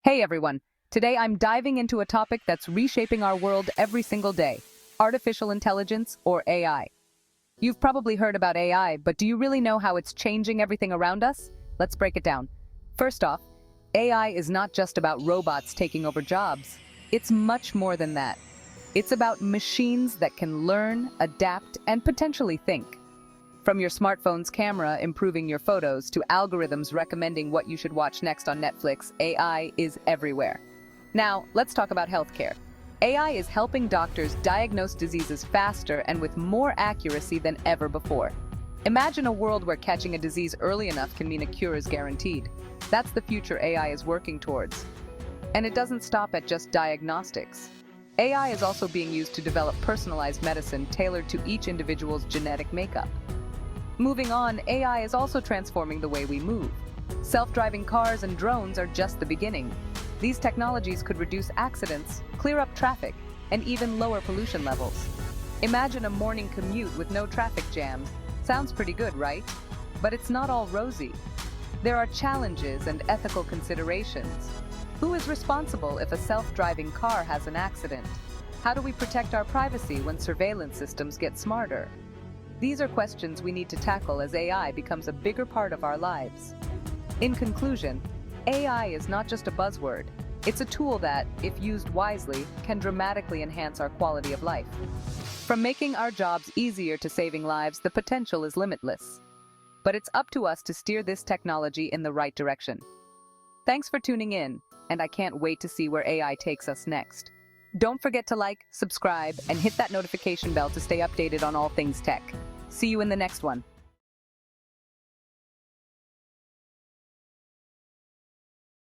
Hey everyone, today I'm diving into a topic that's reshaping our world every single day, artificial intelligence or AI. You've probably heard about AI, but do you really know how it's changing everything around us? Let's break it down. First off, AI is not just about robots taking over jobs. It's much more than that. It's about machines that can learn, adapt, and potentially think. From your smartphone's camera improving your photos to algorithms recommending what you should watch next on Netflix, AI is everywhere. Now, let's talk about healthcare. AI is helping doctors diagnose diseases faster and with more accuracy than ever before. Imagine a world where catching a disease early enough can mean a cure is guaranteed. That's the future AI is working towards. And it doesn't stop at just diagnostics. AI is also being used to develop personalized medicine tailored to each individual's genetic makeup. Moving on, AI is also transforming the way we move. Self-driving cars and drones are just the beginning. These technologies could reduce accidents, clear up traffic, and even lower pollution levels. Imagine a morning commute with no traffic jams. Sounds pretty good, right? But it's not all rosy. There are challenges and ethical considerations. Who is responsible if a self-driving car has an accident? How do we protect our privacy when surveillance systems get smarter? These are questions we need to tackle as AI becomes a bigger part of our lives. In conclusion, AI is not just a buzzword. It's a tool that, if used wisely, can dramatically enhance our quality of life. From making our jobs easier to saving lives, the potential is limitless. But it's up to us to steer this technology in the right direction. Thanks for tuning in, and I can't wait to see where AI takes us next. Don't forget to like, subscribe, and hit that notification bell to stay updated on all things tech. See you in the next one.